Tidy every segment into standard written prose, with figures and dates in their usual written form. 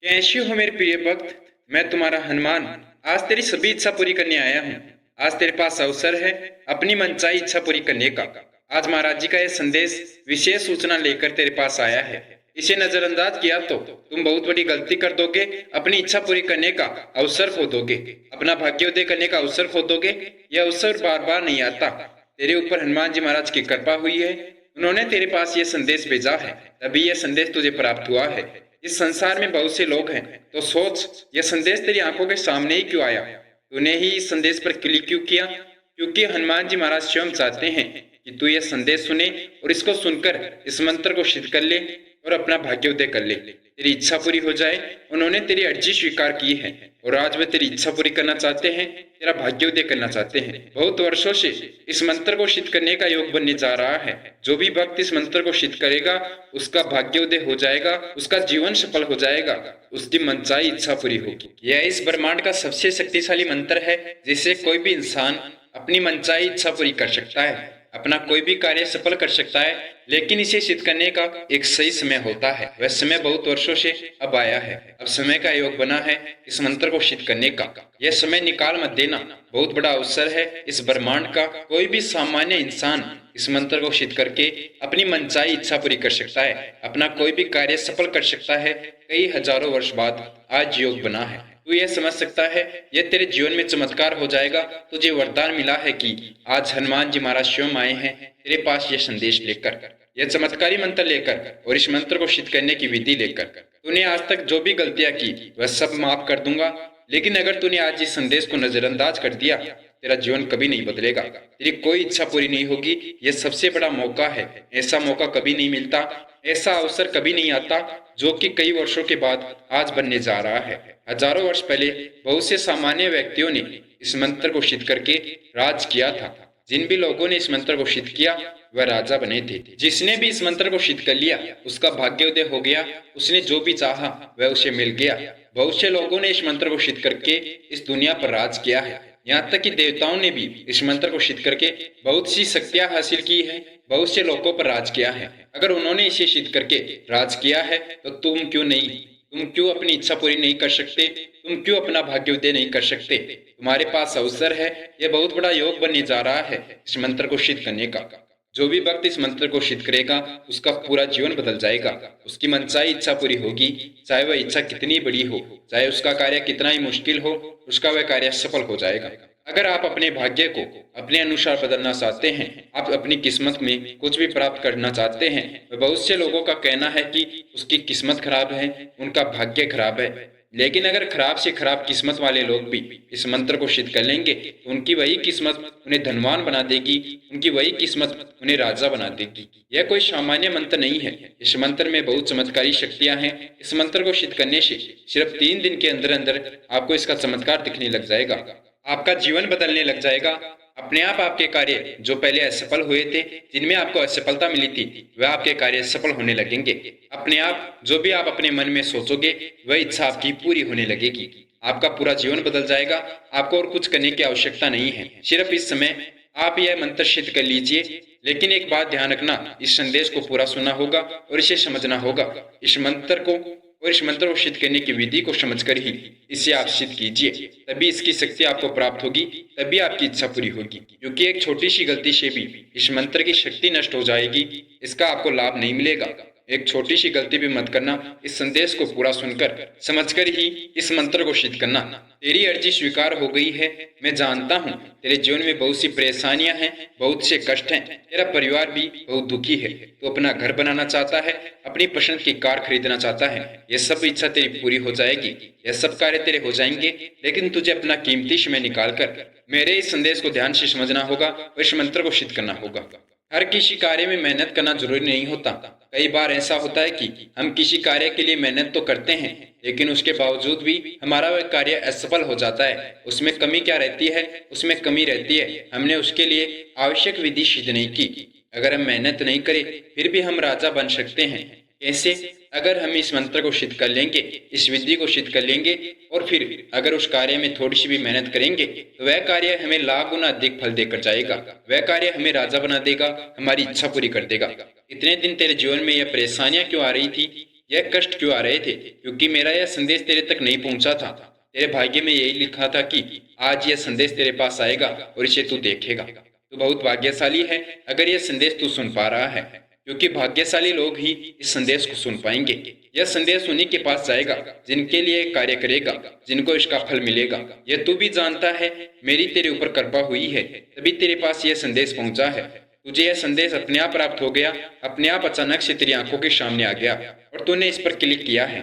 कैसी हो मेरे प्रिय भक्त। मैं तुम्हारा हनुमान आज तेरी सभी इच्छा पूरी करने आया हूँ। आज तेरे पास अवसर है अपनी मनचाही इच्छा पूरी करने का। आज महाराज जी का यह संदेश विशेष सूचना लेकर तेरे पास आया है। इसे नजरअंदाज किया तो तुम बहुत बड़ी गलती कर दोगे। अपनी इच्छा पूरी करने का अवसर खो दोगे, अपना भाग्योदय करने का अवसर खो दोगे। यह अवसर बार बार नहीं आता। तेरे ऊपर हनुमान जी महाराज की कृपा हुई है। उन्होंने तेरे पास यह संदेश भेजा है, तभी यह संदेश तुझे प्राप्त हुआ है। इस संसार में बहुत से लोग हैं, तो सोच यह संदेश तेरी आंखों के सामने ही क्यों आया। तूने ही इस संदेश पर क्लिक क्यों किया? क्योंकि हनुमान जी महाराज स्वयं चाहते हैं कि तू यह संदेश सुने और इसको सुनकर इस मंत्र को सिद्ध कर ले और अपना भाग्योदय कर ले, तेरी इच्छा पूरी हो जाए। उन्होंने तेरी अर्जी स्वीकार की है और आज वे तेरी इच्छा पूरी करना चाहते हैं, तेरा भाग्योदय करना चाहते हैं। बहुत वर्षों से इस मंत्र को सिद्ध करने का योग बनने जा रहा है। जो भी भक्त इस मंत्र को सिद्ध करेगा उसका भाग्योदय हो जाएगा, उसका जीवन सफल हो जाएगा, उसकी मनचाही इच्छा पूरी होगी। यह इस ब्रह्मांड का सबसे शक्तिशाली मंत्र है, जिससे कोई भी इंसान अपनी मनचाही इच्छा पूरी कर सकता है, अपना कोई भी कार्य सफल कर सकता है। लेकिन इसे सिद्ध करने का एक सही समय होता है। वह समय बहुत वर्षों से अब आया है। अब समय का योग बना है इस मंत्र को सिद्ध करने का। यह समय निकाल मत देना, बहुत बड़ा अवसर है इस ब्रह्मांड का। कोई भी सामान्य इंसान इस मंत्र को सिद्ध करके अपनी मनचाही इच्छा पूरी कर सकता है, अपना कोई भी कार्य सफल कर सकता है। कई हजारों वर्ष बाद आज योग बना है। तू यह समझ सकता है, यह तेरे जीवन में चमत्कार हो जाएगा। तुझे वरदान मिला है कि आज हनुमान जी महाराज स्वयं आए हैं तेरे पास यह संदेश लेकर, यह चमत्कारी मंत्र लेकर और इस मंत्र को सिद्ध करने की विधि लेकर। तूने आज तक जो भी गलतियां की वह सब माफ कर दूंगा, लेकिन अगर तूने आज इस संदेश को नजरअंदाज कर दिया, तेरा जीवन कभी नहीं बदलेगा, तेरी कोई इच्छा पूरी नहीं होगी। यह सबसे बड़ा मौका है। ऐसा मौका कभी नहीं मिलता, ऐसा अवसर कभी नहीं आता, जो कि कई वर्षों के बाद आज बनने जा रहा है। हजारों वर्ष पहले बहुत से सामान्य व्यक्तियों ने इस मंत्र को सिद्ध करके राज किया था। जिन भी लोगों ने इस मंत्र को सिद्ध किया वह राजा बने थे। जिसने भी इस मंत्र को सिद्ध कर लिया उसका भाग्योदय हो गया, उसने जो भी चाहा वह उसे मिल गया। बहुत से लोगों ने इस मंत्र को सिद्ध करके इस दुनिया पर राज किया है। यहाँ तक कि देवताओं ने भी इस मंत्र को सिद्ध करके बहुत सी शक्तियां हासिल की है, बहुत से लोगों पर राज किया है। अगर उन्होंने इसे सिद्ध करके राज किया है तो तुम क्यों नहीं? तुम क्यों अपनी इच्छा पूरी नहीं कर सकते? तुम क्यों अपना भाग्योदय नहीं कर सकते? तुम्हारे पास अवसर है। यह बहुत बड़ा योग बनने जा रहा है इस मंत्र को सिद्ध करने का। जो भी भक्त इस मंत्र को सिद्ध करेगा उसका पूरा जीवन बदल जाएगा, उसकी मनचाही इच्छा पूरी होगी। चाहे वह इच्छा कितनी बड़ी हो, चाहे उसका कार्य कितना ही मुश्किल हो, उसका वह कार्य सफल हो जाएगा। अगर आप अपने भाग्य को अपने अनुसार बदलना चाहते हैं, आप अपनी किस्मत में कुछ भी प्राप्त करना चाहते हैं, तो बहुत से लोगों का कहना है कि उसकी किस्मत खराब है, उनका भाग्य खराब है। लेकिन अगर खराब से खराब किस्मत वाले लोग भी इस मंत्र को सिद्ध कर लेंगे तो उनकी वही किस्मत उन्हें धनवान बना देगी, उनकी वही किस्मत उन्हें राजा बना देगी। यह कोई सामान्य मंत्र नहीं है। इस मंत्र में बहुत चमत्कारी शक्तियां हैं। इस मंत्र को सिद्ध करने से सिर्फ 3 दिन के अंदर अंदर आपको इसका चमत्कार दिखने लग जाएगा, आपका जीवन बदलने लग जाएगा। अपने आप आपके कार्य जो पहले असफल हुए थे, जिनमें आपको असफलता मिली थी, वह आपके कार्य सफल होने लगेंगे। अपने आप जो भी आप अपने मन में सोचोगे वह इच्छा आपकी पूरी होने लगेगी। आपका पूरा जीवन बदल जाएगा। आपको और कुछ करने की आवश्यकता नहीं है। सिर्फ इस समय आप यह मंत्र सिद्ध कर लीजिए। लेकिन एक बात ध्यान रखना, इस संदेश को पूरा सुनना होगा और इसे समझना होगा। इस मंत्र को और इस मंत्र को सिद्ध करने की विधि को समझकर ही इसे आप सिद्ध कीजिए, तभी इसकी शक्ति आपको प्राप्त होगी, तभी आपकी इच्छा पूरी होगी। क्योंकि एक छोटी सी गलती से भी इस मंत्र की शक्ति नष्ट हो जाएगी, इसका आपको लाभ नहीं मिलेगा। एक छोटी सी गलती भी मत करना। इस संदेश को पूरा सुनकर समझकर ही इस मंत्र को सिद्ध करना। तेरी अर्जी स्वीकार हो गई है। मैं जानता हूँ तेरे जीवन में बहुत सी परेशानियां हैं, बहुत से कष्ट हैं, तेरा परिवार भी बहुत दुखी है। तू अपना घर बनाना चाहता है, अपनी पसंद की कार खरीदना चाहता है। यह सब इच्छा तेरी पूरी हो जाएगी, यह सब कार्य तेरे हो जाएंगे। लेकिन तुझे अपना कीमती समय निकालकर मेरे इस संदेश को ध्यान से समझना होगा और इस मंत्र को सिद्ध करना होगा। हर किसी कार्य में मेहनत करना जरूरी नहीं होता। कई बार ऐसा होता है कि हम किसी कार्य के लिए मेहनत तो करते हैं, लेकिन उसके बावजूद भी हमारा वह कार्य असफल हो जाता है। उसमें कमी क्या रहती है? उसमें कमी रहती है हमने उसके लिए आवश्यक विधि सिद्ध नहीं की। अगर हम मेहनत नहीं करें फिर भी हम राजा बन सकते हैं। कैसे? अगर हम इस मंत्र को सिद्ध कर लेंगे, इस विधि को सिद्ध कर लेंगे और फिर अगर उस कार्य में थोड़ी सी भी मेहनत करेंगे तो वह कार्य हमें लाख गुना अधिक फल देकर जाएगा। वह कार्य हमें राजा बना देगा, हमारी इच्छा पूरी कर देगा। इतने दिन तेरे जीवन में यह परेशानियां क्यों आ रही थी? यह कष्ट क्यों आ रहे थे? क्योंकि मेरा यह संदेश तेरे तक नहीं पहुंचा था। तेरे भाग्य में यही लिखा था कि आज यह संदेश तेरे पास आएगा और इसे तू देखेगा। तू बहुत भाग्यशाली है अगर यह संदेश तू सुन पा रहा है, क्योंकि भाग्यशाली लोग ही इस संदेश को सुन पाएंगे। यह संदेश उन्हीं के पास जाएगा जिनके लिए कार्य करेगा, जिनको इसका फल मिलेगा। यह तू भी जानता है, मेरी तेरे ऊपर कृपा हुई है, तभी तेरे पास यह संदेश पहुंचा है। तुझे यह संदेश अपने आप प्राप्त हो गया, अपने आप अचानक से तेरी आंखों के सामने आ गया और तूने इस पर क्लिक किया है,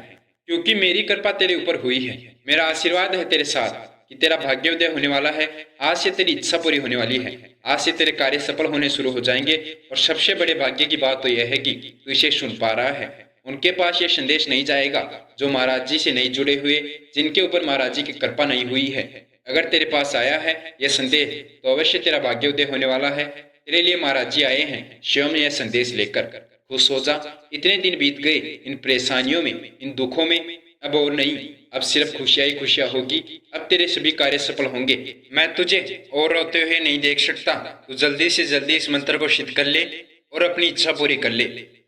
क्योंकि मेरी कृपा तेरे ऊपर हुई है। मेरा आशीर्वाद है तेरे साथ कि तेरा भाग्योदय होने वाला है। आज से तेरी इच्छा पूरी होने वाली है। आज से तेरे कार्य सफल होने शुरू हो जाएंगे। और सबसे बड़े भाग्य की बात तो यह है कि तू इसे सुन पा रहा है। उनके पास यह संदेश नहीं जाएगा जो महाराज जी से नहीं जुड़े हुए, जिनके ऊपर महाराज जी की कृपा नहीं हुई है। अगर तेरे पास आया है यह संदेश तो अवश्य तेरा भाग्योदय होने वाला है। तेरे लिए महाराज जी आए हैं स्वयं यह संदेश लेकर। खुश हो जा। इतने दिन बीत गए इन परेशानियों में, इन दुखों में, अब और नहीं, अब सिर्फ खुशियां ही खुशियां होगी। अब तेरे सभी कार्य सफल होंगे। मैं तुझे और रोते हुए नहीं देख सकता। तू जल्दी से जल्दी इस मंत्र को सिद्ध कर ले और अपनी इच्छा पूरी कर ले।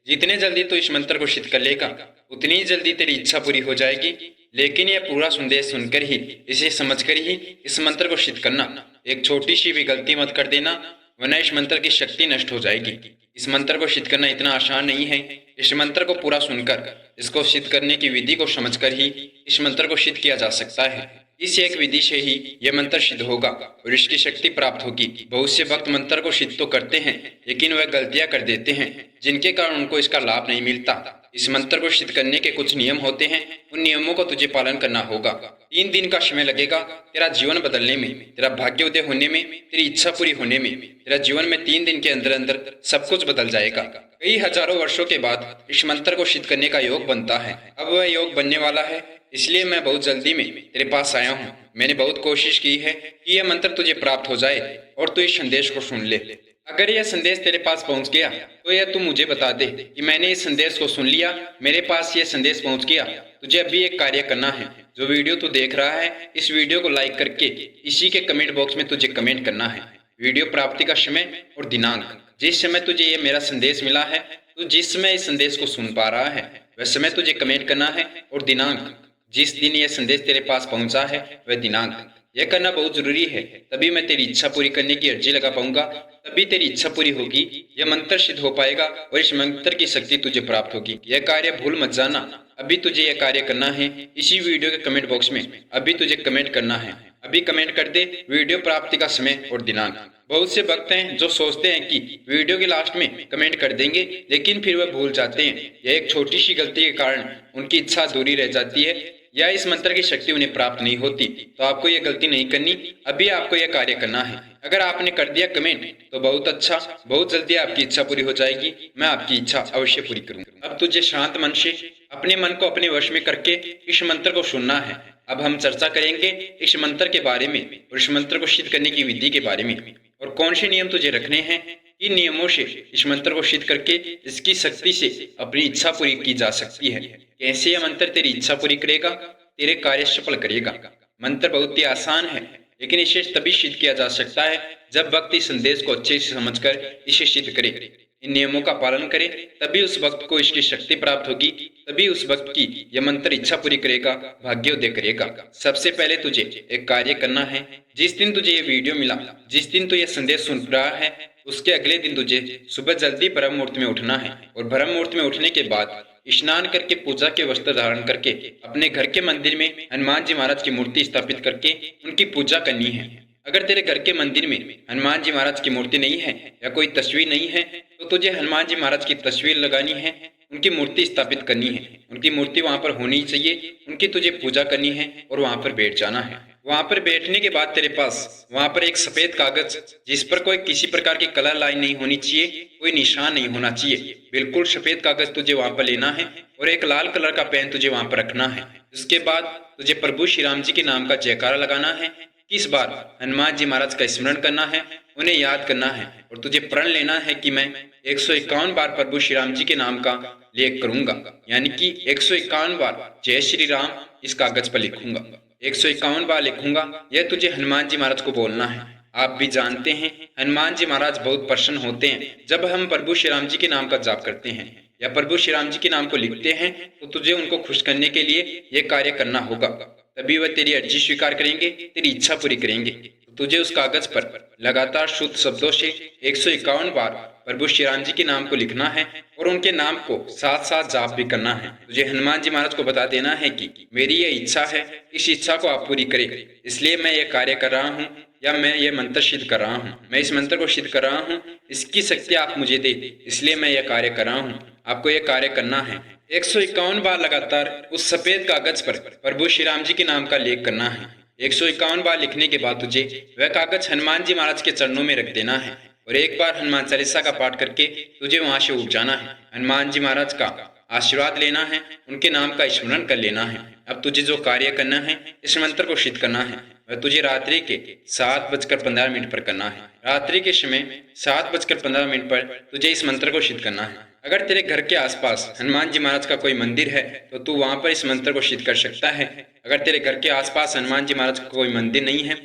जितने जल्दी तू इस मंत्र को सिद्ध कर लेगा उतनी ही जल्दी तेरी इच्छा पूरी हो जाएगी। लेकिन यह पूरा संदेश सुनकर ही, इसे समझकर ही इस मंत्र को सिद्ध करना। एक छोटी सी भी गलती मत कर देना, वरना इस मंत्र की शक्ति नष्ट हो जाएगी। इस मंत्र को सिद्ध करना इतना आसान नहीं है। इस मंत्र को पूरा सुनकर, इसको सिद्ध करने की विधि को समझकर ही इस मंत्र को सिद्ध किया जा सकता है। इस एक विधि से ही यह मंत्र सिद्ध होगा और इसकी शक्ति प्राप्त होगी। बहुत से भक्त मंत्र को सिद्ध तो करते हैं, लेकिन वह गलतियां कर देते हैं जिनके कारण उनको इसका लाभ नहीं मिलता। इस मंत्र को सिद्ध करने के कुछ नियम होते हैं, उन नियमों को तुझे पालन करना होगा। 3 दिन का समय लगेगा तेरा जीवन बदलने में, तेरा भाग्योदय होने में, तेरी इच्छा पूरी होने में। तेरा जीवन में 3 दिन के अंदर अंदर सब कुछ बदल जाएगा। कई हजारों वर्षों के बाद इस मंत्र को सिद्ध करने का योग बनता है। अब वह योग बनने वाला है, इसलिए मैं बहुत जल्दी में तेरे पास आया हूँ। मैंने बहुत कोशिश की है कि यह मंत्र तुझे प्राप्त हो जाए और तू इस संदेश को सुन ले। अगर यह संदेश तेरे पास पहुंच गया तो यह तू मुझे बता दे कि मैंने इस संदेश को सुन लिया, मेरे पास यह संदेश पहुंच गया। तुझे अभी एक कार्य करना है। जो वीडियो तू देख रहा है, इस वीडियो को लाइक करके इसी के कमेंट बॉक्स में तुझे कमेंट करना है वीडियो प्राप्ति का समय और दिनांक। जिस समय तुझे ये मेरा संदेश मिला है, तू जिस समय इस संदेश को सुन पा रहा है, वह समय तुझे कमेंट करना है और दिनांक। जिस दिन यह संदेश तेरे पास पहुंचा है वह दिनांक। यह करना बहुत जरूरी है, तभी मैं तेरी इच्छा पूरी करने की अर्जी लगा पाऊंगा, तभी तेरी इच्छा पूरी होगी, यह मंत्र सिद्ध हो पाएगा और इस मंत्र की शक्ति तुझे प्राप्त होगी। यह कार्य भूल मत जाना। अभी तुझे यह कार्य करना है, इसी वीडियो के कमेंट बॉक्स में अभी तुझे कमेंट करना है। अभी कमेंट कर दे वीडियो प्राप्ति का समय और दिनांक। बहुत से भक्त हैं जो सोचते हैं कि वीडियो के लास्ट में कमेंट कर देंगे, लेकिन फिर वह भूल जाते हैं। यह एक छोटी सी गलती के कारण उनकी इच्छा अधूरी रह जाती है या इस मंत्र की शक्ति उन्हें प्राप्त नहीं होती। तो आपको यह गलती नहीं करनी, अभी आपको यह कार्य करना है। अगर आपने कर दिया कमेंट तो बहुत अच्छा, बहुत जल्दी आपकी इच्छा पूरी हो जाएगी। मैं आपकी इच्छा अवश्य पूरी करूंगा। अब तुझे शांत मन से अपने मन को अपने वश में करके इस मंत्र को सुनना है। अब हम चर्चा करेंगे इस मंत्र के बारे में और इस मंत्र को सिद्ध करने की विधि के बारे में और कौन से नियम तुझे रखने हैं। इन नियमों से इस मंत्र को सिद्ध करके इसकी शक्ति से अपनी इच्छा पूरी की जा सकती है। कैसे यह मंत्र तेरी इच्छा पूरी करेगा, तेरे कार्य सफल करेगा। मंत्र बहुत ही आसान है, लेकिन इसे तभी सिद्ध किया जा सकता है जब भक्त इस संदेश को अच्छे से समझकर इसे सिद्ध करे, इन नियमों का पालन करे, तभी उस भक्त को इसकी शक्ति प्राप्त होगी, तभी उस भक्त की यह मंत्र इच्छा पूरी करेगा, भाग्योदय करेगा। सबसे पहले तुझे एक कार्य करना है। जिस दिन तुझे ये वीडियो मिला, जिस दिन तू यह संदेश सुन रहा है, उसके अगले दिन तुझे सुबह जल्दी ब्रह्म मुहूर्त में उठना है और ब्रह्म मुहूर्त में उठने के बाद स्नान करके पूजा के वस्त्र धारण करके अपने घर के मंदिर में हनुमान जी महाराज की मूर्ति स्थापित करके उनकी पूजा करनी है। अगर तेरे घर के मंदिर में हनुमान जी महाराज की मूर्ति नहीं है या कोई तस्वीर नहीं है तो तुझे हनुमान जी महाराज की तस्वीर लगानी है, उनकी मूर्ति स्थापित करनी है। उनकी मूर्ति वहां पर होनी चाहिए, उनकी तुझे पूजा करनी है और वहां पर बैठ जाना है। वहां पर बैठने के बाद तेरे पास वहां पर एक सफेद कागज जिस पर कोई किसी प्रकार की कलर लाइन नहीं होनी चाहिए, कोई निशान नहीं होना चाहिए, बिल्कुल सफेद कागज तुझे वहां पर लेना है और एक लाल कलर का पेन तुझे वहां पर रखना है। उसके बाद तुझे प्रभु श्री राम जी के नाम का जयकारा लगाना है। किस बार हनुमान जी महाराज का स्मरण करना है, उन्हें याद करना है और तुझे प्रण लेना है कि मैं 151 बार प्रभु श्री राम जी के नाम का लेख करूंगा, यानी कि 151 बार जय श्री राम इस कागज पर लिखूंगा, 151 बार लिखूंगा। यह तुझे हनुमान जी महाराज को बोलना है। आप भी जानते हैं हनुमान जी महाराज बहुत प्रसन्न होते हैं जब हम प्रभु श्री राम जी के नाम का जाप करते हैं। या प्रभु श्री राम जी के नाम को लिखते हैं तो तुझे उनको खुश करने के लिए ये कार्य करना होगा, तभी वह तेरी अर्जी स्वीकार करेंगे, तेरी इच्छा पूरी करेंगे। तो तुझे उस कागज पर लगातार शुद्ध शब्दों से 151 बार प्रभु श्री राम जी के नाम को लिखना है और उनके नाम को साथ साथ जाप भी करना है। तुझे हनुमान जी महाराज को बता देना है कि मेरी ये इच्छा है, इस इच्छा को आप पूरी करें, इसलिए मैं ये कार्य कर रहा हूँ या मैं ये मंत्र सिद्ध कर रहा हूँ, मैं इस मंत्र को सिद्ध कर रहा हूँ, इसकी शक्ति आप मुझे दे, इसलिए मैं ये कार्य कर रहा हूँ। आपको ये कार्य करना है। 151 बार लगातार उस सफेद कागज पर प्रभु श्री राम जी के नाम का लेख करना है। 151 बार लिखने के बाद तुझे वह कागज हनुमान जी महाराज के चरणों में रख देना है और एक बार हनुमान चालीसा का पाठ करके तुझे वहां से उठ जाना है। हनुमान जी महाराज का आशीर्वाद लेना है, उनके नाम का स्मरण कर लेना है। अब तुझे जो कार्य करना है, इस मंत्र को सिद्ध करना है, वह तुझे रात्रि के 7:15 पर करना है। रात्रि के समय 7:15 पर तुझे इस मंत्र को सिद्ध करना है। अगर तेरे घर के आसपास हनुमान जी महाराज का कोई मंदिर है तो तू वहां पर इस मंत्र को सिद्ध कर सकता है। अगर तेरे घर के आसपास हनुमान जी महाराज का कोई मंदिर नहीं है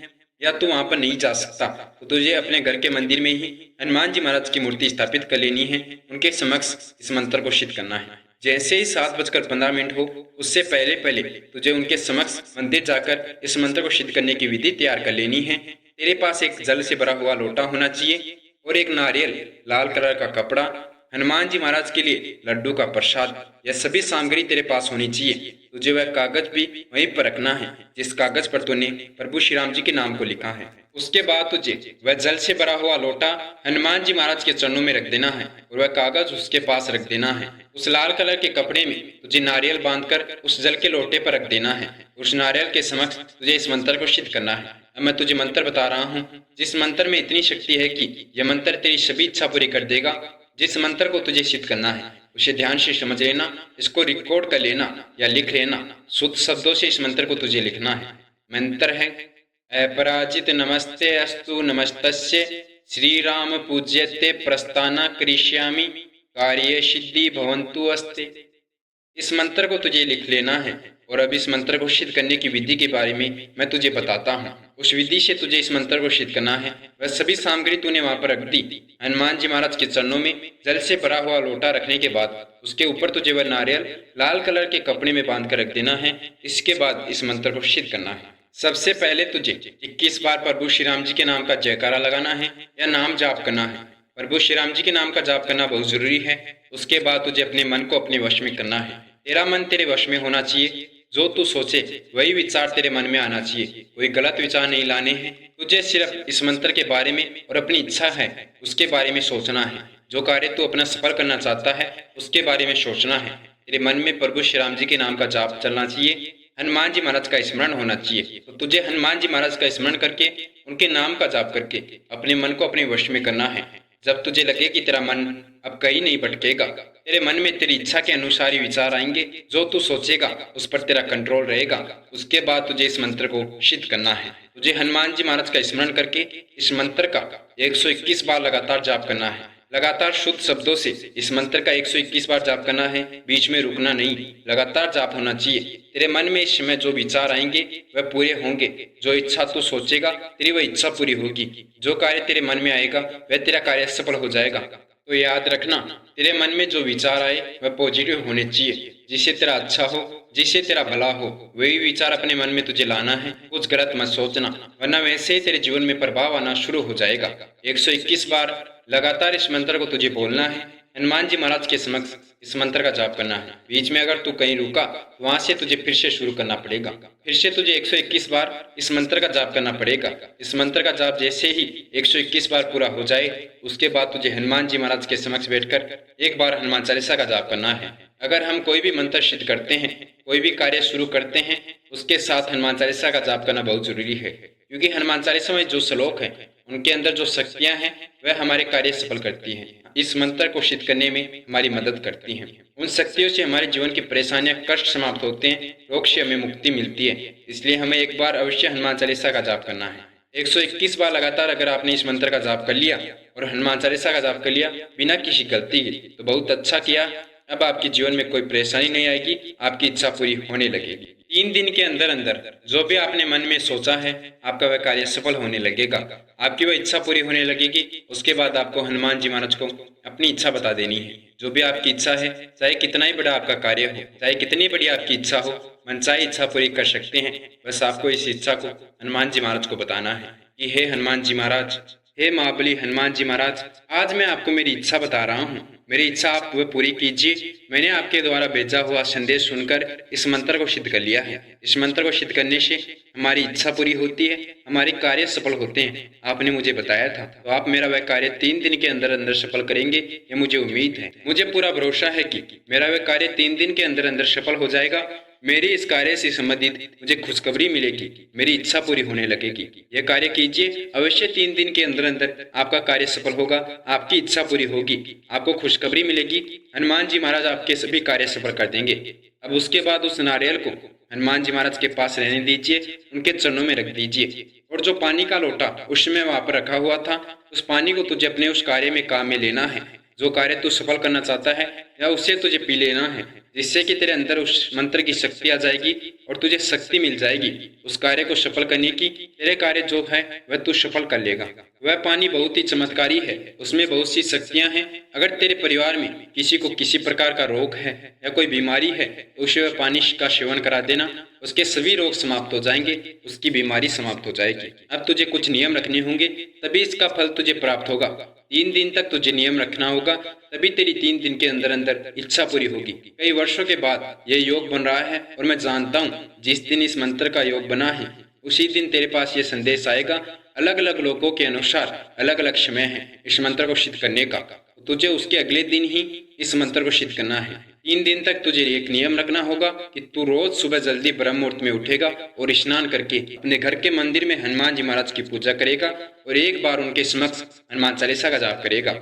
या तू वहां पर नहीं जा सकता तो तुझे अपने घर के मंदिर में ही हनुमान जी महाराज की मूर्ति स्थापित कर लेनी है, उनके समक्ष इस मंत्र को सिद्ध करना है। जैसे ही 7:15 हो उससे पहले पहले तुझे उनके समक्ष मंदिर जाकर इस मंत्र को सिद्ध करने की विधि तैयार कर लेनी है। तेरे पास एक जल से भरा हुआ लोटा होना चाहिए और एक नारियल, लाल कलर का कपड़ा, हनुमान जी महाराज के लिए लड्डू का प्रसाद, यह सभी सामग्री तेरे पास होनी चाहिए। तुझे वह कागज भी वहीं पर रखना है जिस कागज पर तूने प्रभु श्री राम जी के नाम को लिखा है। उसके बाद तुझे वह जल से भरा हुआ लोटा हनुमान जी महाराज के चरणों में रख देना है और वह कागज उसके पास रख देना है। उस लाल कलर के कपड़े में तुझे नारियल बांधकर उस जल के लोटे पर रख देना है। उस नारियल के समक्ष तुझे इस मंत्र को सिद्ध करना है। अब मैं तुझे मंत्र बता रहा हूँ, जिस मंत्र में इतनी शक्ति है कि यह मंत्र तेरी सभी इच्छा पूरी कर देगा। जिस मंत्र को तुझे सिद्ध करना है उसे ध्यान से समझ लेना, इसको रिकॉर्ड कर लेना या लिख लेना। शुद्ध शब्दों से इस मंत्र को तुझे लिखना है। मंत्र है अपराजित नमस्ते अस्तु नमस्तस्य श्री राम पूज्यते प्रस्थाना करिष्यामि कार्य सिद्धि भवन्तु अस्ते। इस मंत्र को तुझे लिख लेना है और अब इस मंत्र को सिद्ध करने की विधि के बारे में मैं तुझे बताता हूँ। उस विधि से तुझे इस मंत्र को सिद्ध करना है। वह सभी सामग्री तूने वहां पर रख दी। हनुमान जी महाराज के चरणों में जल से भरा हुआ लोटा रखने के बाद उसके ऊपर तुझे वह नारियल लाल कलर के कपड़े में बांध कर रख देना है। इसके बाद इस मंत्र को सिद्ध करना है। सबसे पहले तुझे 21 बार प्रभु श्री राम जी के नाम का जयकारा लगाना है या नाम जाप करना है। प्रभु श्री राम जी के नाम का जाप करना बहुत जरूरी है। उसके बाद तुझे अपने मन को अपने वश में करना है। तेरा मन तेरे वश में होना चाहिए। जो तू सोचे वही विचार तेरे मन में आना चाहिए। कोई गलत विचार नहीं लाने हैं। तुझे सिर्फ इस मंत्र के बारे में और अपनी इच्छा है उसके बारे में सोचना है। जो कार्य तू अपना सफल करना चाहता है उसके बारे में सोचना है। तेरे मन में प्रभु श्री राम जी के नाम का जाप चलना चाहिए। हनुमान जी महाराज का स्मरण होना चाहिए। तो तुझे हनुमान जी महाराज का स्मरण करके उनके नाम का जाप करके अपने मन को अपने वश में करना है। जब तुझे लगे कि तेरा मन अब कहीं नहीं भटकेगा, तेरे मन में तेरी इच्छा के अनुसार ही विचार आएंगे, जो तू सोचेगा उस पर तेरा कंट्रोल रहेगा, उसके बाद तुझे इस मंत्र को सिद्ध करना है। तुझे हनुमान जी महाराज का स्मरण करके इस मंत्र का 121 बार लगातार जाप करना है। लगातार शुद्ध शब्दों से इस मंत्र का 121 बार जाप करना है। बीच में रुकना नहीं, लगातार जाप होना चाहिए। तेरे मन में इस समय जो विचार आएंगे वह पूरे होंगे। जो इच्छा तू सोचेगा तेरी वह इच्छा पूरी होगी। जो कार्य तेरे मन में आएगा वह तेरा कार्य सफल हो जाएगा। तो याद रखना, तेरे मन में जो विचार आए वह पॉजिटिव होने चाहिए, जिससे तेरा अच्छा हो, जिससे तेरा भला हो, वही विचार अपने मन में तुझे लाना है। कुछ गलत मत सोचना, वरना वैसे ही तेरे जीवन में प्रभाव आना शुरू हो जाएगा। 121 बार लगातार इस मंत्र को तुझे बोलना है। हनुमान जी महाराज के समक्ष इस मंत्र का जाप करना है। बीच में अगर तू कहीं रुका तो वहां से तुझे फिर से शुरू करना पड़ेगा। फिर से तुझे 121 बार इस मंत्र का जाप करना पड़ेगा। इस मंत्र का जाप जैसे ही 121 बार पूरा हो जाए उसके बाद तुझे हनुमान जी महाराज के समक्ष बैठकर एक बार हनुमान चालीसा का जाप करना है। अगर हम कोई भी मंत्र सिद्ध करते हैं, कोई भी कार्य शुरू करते हैं, उसके साथ हनुमान चालीसा का जाप करना बहुत जरूरी है, क्योंकि हनुमान चालीसा में जो श्लोक है उनके अंदर जो शक्तियां हैं वह हमारे कार्य सफल करती हैं। इस मंत्र को सिद्ध करने में हमारी मदद करती हैं। उन शक्तियों से हमारे जीवन की परेशानियां, कष्ट समाप्त होते हैं, रोग से हमें मुक्ति मिलती है। इसलिए हमें एक बार अवश्य हनुमान चालीसा का जाप करना है। 121 बार लगातार अगर आपने इस मंत्र का जाप कर लिया और हनुमान चालीसा का जाप कर लिया बिना किसी गलती के, तो बहुत अच्छा किया। अब आपके जीवन में कोई परेशानी नहीं आएगी, आपकी इच्छा पूरी होने लगेगी। 3 दिन के अंदर अंदर जो भी आपने मन में सोचा है आपका वह कार्य सफल होने लगेगा, आपकी वह इच्छा पूरी होने लगेगी। उसके बाद आपको हनुमान जी महाराज को अपनी इच्छा बता देनी है। जो भी आपकी इच्छा है, चाहे कितना ही बड़ा आपका कार्य हो, चाहे कितनी बड़ी आपकी इच्छा हो, मनचाही इच्छा पूरी कर सकते हैं। बस आपको इस इच्छा को हनुमान जी महाराज को बताना है कि हे हनुमान जी महाराज, हे महाबली हनुमान जी महाराज, आज मैं आपको मेरी इच्छा बता रहा हूँ। मेरी इच्छा आप वह पूरी कीजिए। मैंने आपके द्वारा भेजा हुआ संदेश सुनकर इस मंत्र को सिद्ध कर लिया है। इस मंत्र को सिद्ध करने से हमारी इच्छा पूरी होती है, हमारे कार्य सफल होते हैं। आपने मुझे बताया था, तो आप मेरा वह कार्य 3 दिन के अंदर अंदर सफल करेंगे, ये मुझे उम्मीद है। मुझे पूरा भरोसा है कि मेरा वह कार्य 3 दिन के अंदर अंदर सफल हो जाएगा। मेरी इस कार्य से संबंधित मुझे खुशखबरी मिलेगी, मेरी इच्छा पूरी होने लगेगी। यह कार्य कीजिए, अवश्य 3 दिन के अंदर अंदर आपका कार्य सफल होगा, आपकी इच्छा पूरी होगी, आपको खुशखबरी मिलेगी। हनुमान जी महाराज आपके सभी कार्य सफल कर देंगे। अब उसके बाद उस नारियल को हनुमान जी महाराज के पास रहने दीजिए, उनके चरणों में रख दीजिए। और जो पानी का लोटा उसमें वहां पर रखा हुआ था, उस पानी को तुझे अपने उस कार्य में काम में लेना है। जो कार्य तू सफल करना चाहता है या उससे तुझे पी लेना है, जिससे कि तेरे अंदर उस मंत्र की शक्ति आ जाएगी और तुझे शक्ति मिल जाएगी उस कार्य को सफल करने की। तेरे कार्य जो है वह तू सफल कर लेगा। वह पानी बहुत ही चमत्कारी है, उसमें बहुत सी शक्तियां हैं। अगर तेरे परिवार में किसी को किसी प्रकार का रोग है या कोई बीमारी है, तो उसे वह पानी का सेवन करा देना, उसके सभी रोग समाप्त हो जाएंगे, उसकी बीमारी समाप्त हो जाएगी। अब तुझे कुछ नियम रखने होंगे, तभी इसका फल तुझे प्राप्त होगा। 3 दिन तक तुझे नियम रखना होगा, तभी तेरी 3 दिन के अंदर अंदर इच्छा पूरी होगी। कई वर्षों के बाद यह योग बन रहा है और मैं जानता हूँ जिस दिन इस मंत्र का योग बना है उसी दिन तेरे पास ये संदेश आएगा। अलग अलग लोगों के अनुसार अलग अलग समय है इस मंत्र को सिद्ध करने का। तुझे उसके अगले दिन ही इस मंत्र को सिद्ध करना है। 3 दिन तक तुझे एक नियम रखना होगा कि तू रोज सुबह जल्दी ब्रह्म मुहूर्त में उठेगा और स्नान करके अपने घर के मंदिर में हनुमान जी महाराज की पूजा करेगा और एक बार उनके समक्ष हनुमान चालीसा का जाप करेगा।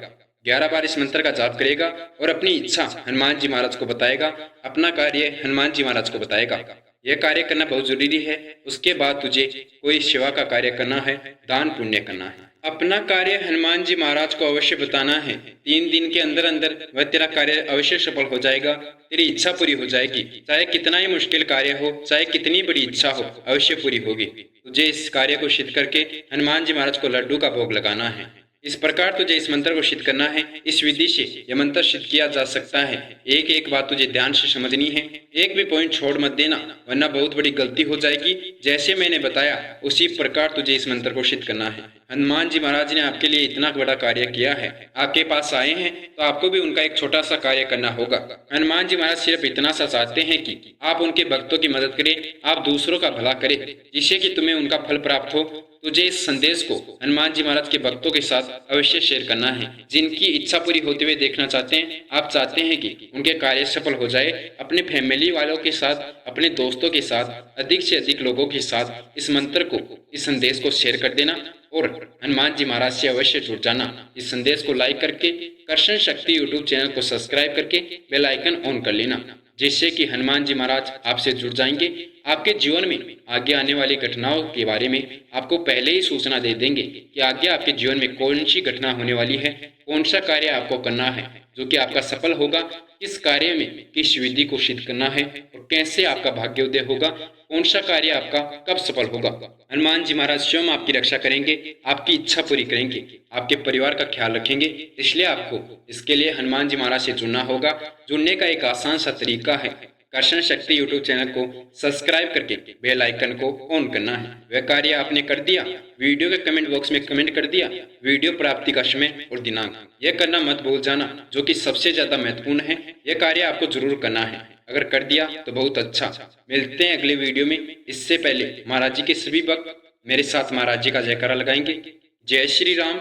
11 बार इस मंत्र का जाप करेगा और अपनी इच्छा हनुमान जी महाराज को बताएगा, अपना कार्य हनुमान जी महाराज को बताएगा। यह कार्य करना बहुत जरूरी है। उसके बाद तुझे कोई सेवा का कार्य करना है, दान पुण्य करना है। अपना कार्य हनुमान जी महाराज को अवश्य बताना है। 3 दिन के अंदर अंदर वह तेरा कार्य अवश्य सफल हो जाएगा, तेरी इच्छा पूरी हो जाएगी। चाहे कितना ही मुश्किल कार्य हो, चाहे कितनी बड़ी इच्छा हो, अवश्य पूरी होगी। तुझे इस कार्य को सिद्ध करके हनुमान जी महाराज को लड्डू का भोग लगाना है। इस प्रकार तुझे इस मंत्र को सिद्ध करना है। इस विधि से यह मंत्र सिद्ध किया जा सकता है। एक एक बात तुझे ध्यान से समझनी है, एक भी पॉइंट छोड़ मत देना, वरना बहुत बड़ी गलती हो जाएगी। जैसे मैंने बताया उसी प्रकार तुझे इस मंत्र को सिद्ध करना है। हनुमान जी महाराज ने आपके लिए इतना बड़ा कार्य किया है, आपके पास आए हैं तो आपको भी उनका एक छोटा सा कार्य करना होगा। हनुमान जी महाराज सिर्फ इतना सा चाहते हैं कि आप उनके भक्तों की मदद करें, आप दूसरों का भला करें, जिससे कि तुम्हें उनका फल प्राप्त हो। तुझे इस संदेश को हनुमान जी महाराज के भक्तों के साथ अवश्य शेयर करना है, जिनकी इच्छा पूरी होते हुए देखना चाहते हैं। आप चाहते हैं कि उनके कार्य सफल हो जाए। अपने फैमिली वालों के साथ, अपने दोस्तों के साथ, अधिक से अधिक लोगों के साथ इस मंत्र को, इस संदेश को शेयर कर देना और हनुमान जी महाराज से अवश्य जुड़ जाना। इस संदेश को लाइक करके कर्षण शक्ति यूट्यूब चैनल को सब्सक्राइब करके बेल आइकन ऑन कर लेना, जिससे कि हनुमान जी महाराज आपसे जुड़ जाएंगे। आपके जीवन में आगे आने वाली घटनाओं के बारे में आपको पहले ही सूचना दे देंगे कि आगे आपके जीवन में कौन सी घटना होने वाली है, कौन सा कार्य आपको करना है जो कि आपका सफल होगा, किस कार्य में किस विधि को सिद्ध करना है और कैसे आपका भाग्योदय होगा, कौन सा कार्य आपका कब सफल होगा। हनुमान जी महाराज स्वयं आपकी रक्षा करेंगे, आपकी इच्छा पूरी करेंगे, आपके परिवार का ख्याल रखेंगे। इसलिए आपको इसके लिए हनुमान जी महाराज से जुड़ना होगा। जुड़ने का एक आसान सा तरीका है, कर्षण शक्ति यूट्यूब चैनल को सब्सक्राइब करके बेल आइकन को ऑन करना है। वह कार्य आपने कर दिया, वीडियो के कमेंट बॉक्स में कमेंट कर दिया वीडियो प्राप्ति का समय और दिनांक। यह करना मत भूल जाना, जो कि सबसे ज्यादा महत्वपूर्ण है। यह कार्य आपको जरूर करना है। अगर कर दिया तो बहुत अच्छा। मिलते हैं अगले वीडियो में। इससे पहले महाराज जी के सभी भक्त मेरे साथ महाराज जी का जयकारा लगाएंगे। जय श्री राम,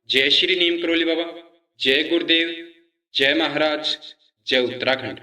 जय श्री नीम करोली बाबा, जय गुरुदेव, जय महाराज, जय उत्तराखंड।